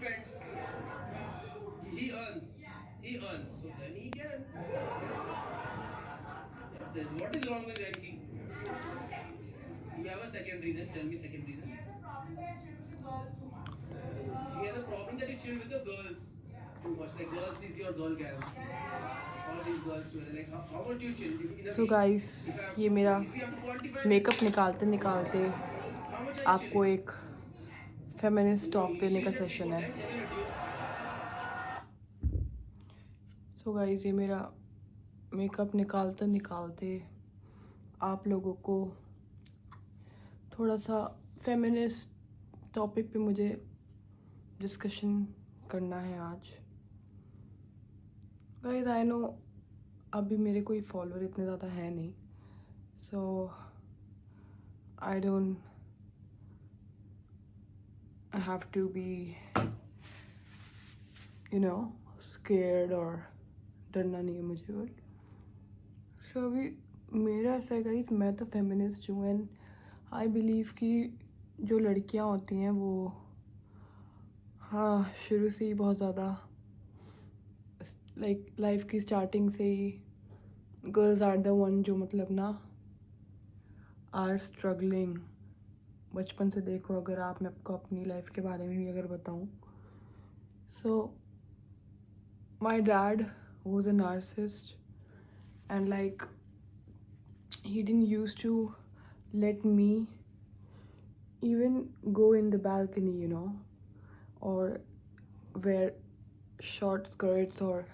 spends. He earns. He earns. So then he can. Yes, this. What is wrong with ranking? You have a second reason. Tell me second reason. He has a problem that you chill with the girls too much. He has a problem that you chill with the girls too much. Like girls is your girl gang. All these girls together. Like how would you chill? So guys, ये मेरा makeup निकालते निकालते आपको एक feminist talk देने का session है. So guys, ये मेरा मेकअप निकालते निकालते आप लोगों को थोड़ा सा फेमिनिस्ट टॉपिक पे मुझे डिस्कशन करना है आज. गाइस, आई नो अभी मेरे कोई फॉलोअर इतने ज़्यादा है नहीं, so I don't have to be scared और डरना नहीं है मुझे. बट सो अभी मेरा ऐसा है गाइस, मैं तो फेमिनिस्ट हूँ एंड आई बिलीव कि जो लड़कियाँ होती हैं वो हाँ शुरू से ही बहुत ज़्यादा लाइक लाइफ की स्टार्टिंग से ही गर्ल्स आर द वन जो मतलब ना आर स्ट्रगलिंग. बचपन से देखो, अगर आप, मैं आपको अपनी लाइफ के बारे में भी अगर बताऊँ, so my dad was a narcissist and like he didn't used to let me even go in the balcony, or wear short skirts or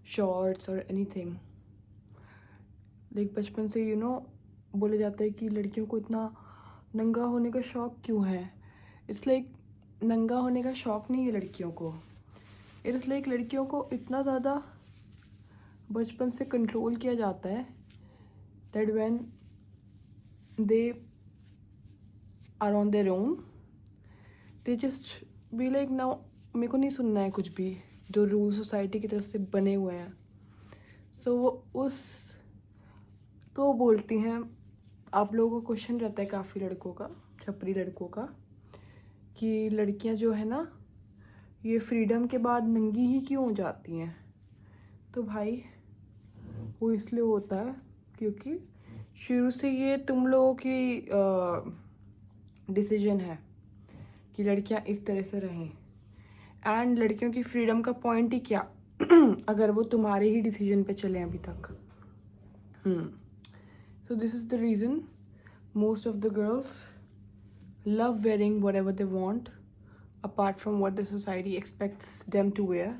shorts or anything. Like बचपन से बोले जाता है कि लड़कियों को इतना नंगा होने का शौक क्यों है. इट्स लाइक नंगा होने का शौक नहीं है लड़कियों को. इट्स लाइक लड़कियों को इतना ज़्यादा बचपन से कंट्रोल किया जाता है that when they are on their own they just be like, now मेरे को नहीं सुनना है कुछ भी जो रूल सोसाइटी की तरफ से बने हुए हैं. सो वो उस को बोलती हैं. आप लोगों को क्वेश्चन रहता है काफ़ी लड़कों का, छपरी लड़कों का, कि लड़कियां जो है ना ये फ्रीडम के बाद नंगी ही क्यों हो जाती हैं. तो भाई वो इसलिए होता है क्योंकि शुरू से ये तुम लोगों की डिसीजन है कि लड़कियां इस तरह से रहें. एंड लड़कियों की फ्रीडम का पॉइंट ही क्या अगर वो तुम्हारे ही डिसीजन पे चले अभी तक. So this is the reason most of the girls love wearing whatever they want apart from what the society expects them to wear.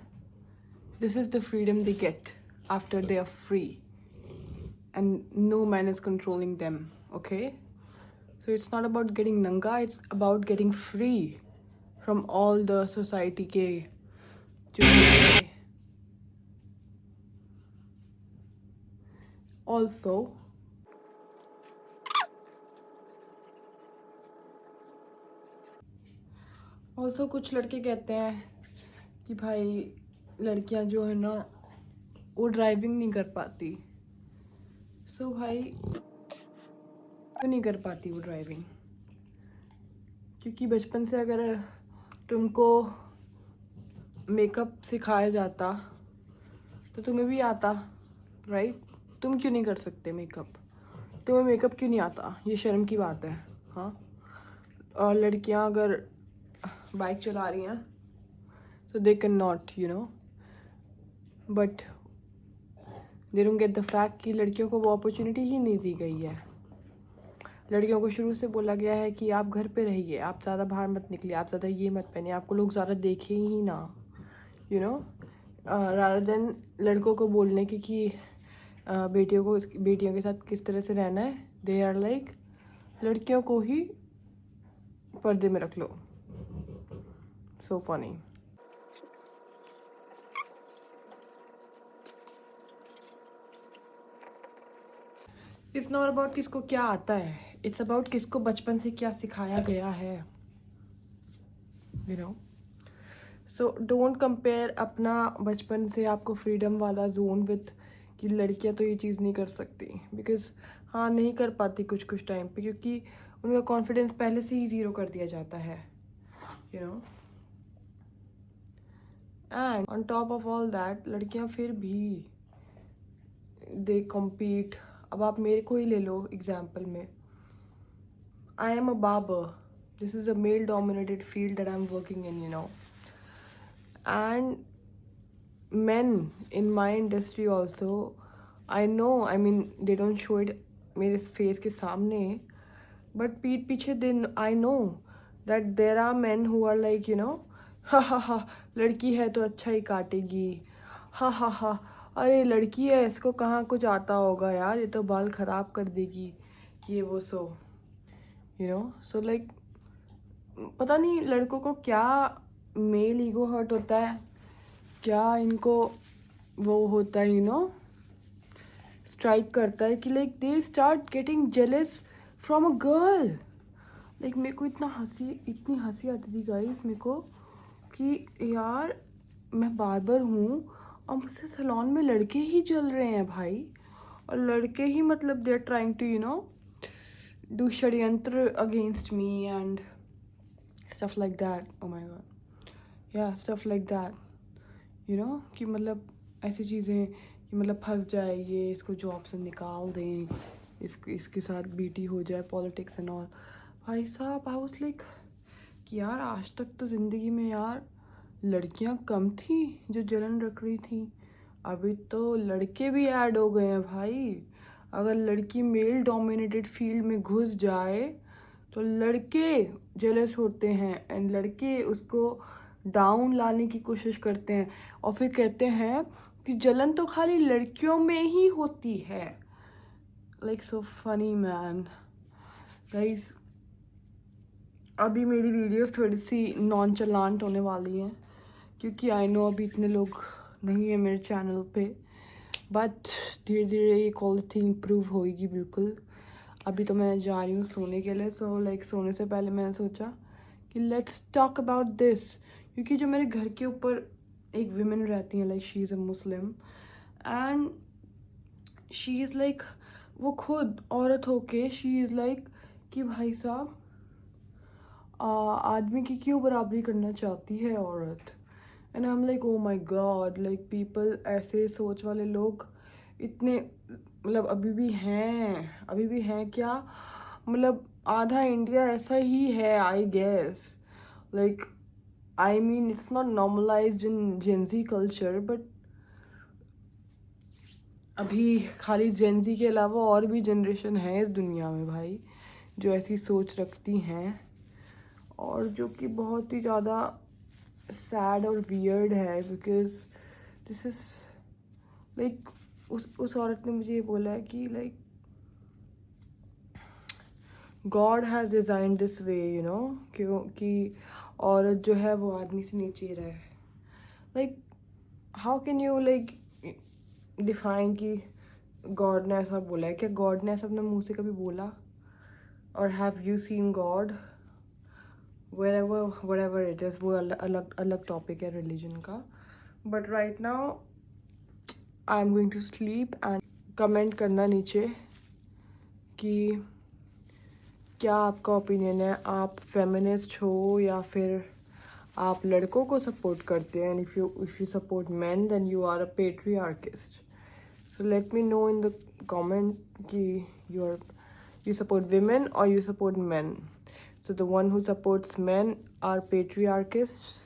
This is the freedom they get after they are free and no man is controlling them. Okay, so it's not about getting nanga, it's about getting free from all the society ke also कुछ लड़के कहते हैं कि भाई लड़कियां जो है ना वो ड्राइविंग नहीं कर पाती. सो भाई क्यों नहीं कर पाती वो ड्राइविंग? क्योंकि बचपन से अगर तुमको मेकअप सिखाया जाता तो तुम्हें भी आता, राइट? तुम क्यों नहीं कर सकते मेकअप? तुम्हें मेकअप क्यों नहीं आता? ये शर्म की बात है. हाँ, और लड़कियां अगर बाइक चला रही हैं so they cannot, but they don't get the fact कि लड़कियों को वो अपॉर्चुनिटी ही नहीं दी गई है. लड़कियों को शुरू से बोला गया है कि आप घर पे रहिए, आप ज़्यादा बाहर मत निकलिए, आप ज़्यादा ये मत पहनिए, आपको लोग ज़्यादा देखें ही ना, रादर देन लड़कों को बोलने की कि बेटियों के साथ किस तरह से रहना है. दे आर लाइक लड़कियों को ही पर्दे में रख लो. So funny. It's not about किसको क्या आता है, इट्स अबाउट किसको बचपन से क्या सिखाया गया है. सो डोंट कंपेयर अपना बचपन से आपको फ्रीडम वाला जोन विथ कि लड़कियां तो ये चीज़ नहीं कर सकती. बिकॉज हाँ नहीं कर पाती कुछ टाइम पे, क्योंकि उनका कॉन्फिडेंस पहले से ही ज़ीरो कर दिया जाता है. And on top of all that लड़कियां फिर भी दे कम्पीट. अब आप मेरे को ही ले लो एग्जाम्पल में. I am a barber. This is a male dominated field that I am working in, you know. And men in my industry also, I know, I mean they don't show it मेरे face के सामने, but पीठ पीछे दिन I know that there are men who are like, you know, हा हा हा, लड़की है तो अच्छा ही काटेगी, हा हा हा, अरे लड़की है इसको कहाँ कुछ आता होगा यार, ये तो बाल ख़राब कर देगी, ये वो. सो you know, so like पता नहीं लड़कों को क्या मेल ईगो हर्ट होता है, क्या इनको वो होता है, यू नो, स्ट्राइक करता है कि like they start getting jealous from a girl. Like मेरे को इतनी हंसी आती थी गाइस मेरे को कि यार मैं बार्बर हूँ और मुझसे सैलून में लड़के ही चल रहे हैं भाई, और लड़के ही मतलब they are trying to, you know, do षड्यंत्र against me and stuff like that. Oh my god, yeah stuff like that, you know, कि मतलब ऐसी चीज़ें कि मतलब फंस जाए ये, इसको जॉब से निकाल दें, इसके साथ बीटी हो जाए, पॉलिटिक्स एंड ऑल. भाई साहब आई वाज लाइक कि यार आज तक तो ज़िंदगी में यार लड़कियां कम थी जो जलन रख रही थी, अभी तो लड़के भी ऐड हो गए हैं भाई. अगर लड़की मेल डोमिनेटेड फील्ड में घुस जाए तो लड़के जेलस होते हैं एंड लड़के उसको डाउन लाने की कोशिश करते हैं और फिर कहते हैं कि जलन तो खाली लड़कियों में ही होती है. Like so funny man. Guys अभी मेरी वीडियोस थोड़ी सी नॉनचलांट होने वाली हैं क्योंकि आई नो अभी इतने लोग नहीं है मेरे चैनल पे, बट धीरे धीरे ये क्वालिटी इम्प्रूव होएगी बिल्कुल. अभी तो मैं जा रही हूँ सोने के लिए. सो लाइक सोने से पहले मैंने सोचा कि लेट्स टॉक अबाउट दिस, क्योंकि जो मेरे घर के ऊपर एक विमेन रहती हैं, like she is a Muslim and she is like, वो खुद औरत होके शी इज़ लाइक कि भाई साहब आदमी की क्यों बराबरी करना चाहती है औरत. And I am like oh my God, like people, ऐसे सोच वाले लोग इतने मतलब अभी भी हैं क्या, मतलब आधा इंडिया ऐसा ही है I guess. Like I mean it's not normalised in Gen Z culture, but अभी खाली जेंजी के अलावा और भी जनरेशन है इस दुनिया में भाई जो ऐसी सोच रखती हैं, और जो कि बहुत ही ज़्यादा सैड और वियर्ड है. बिकॉज दिस इज़ लाइक उस औरत ने मुझे ये बोला है कि like God has design this way, you know, क्योंकि औरत जो है वो आदमी से नीचे रहे. Like how can you like define कि गॉड ने ऐसा बोला है? क्या गॉड ने ऐसा अपने मुंह से कभी बोला? और have you seen God? whatever it is, वो अलग टॉपिक है रिलीजन का. But right now I am going to sleep. And comment करना नीचे कि क्या आपका ओपिनियन है, आप फेमिनिस्ट हो या फिर आप लड़कों को सपोर्ट करते हैं. If you support man then you are a patriarchist. So let me know in the comment कि you support women or you support men. So the one who supports men are patriarchists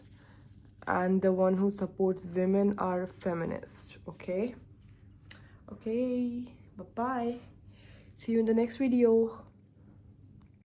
and the one who supports women are feminists. Okay, bye bye, see you in the next video.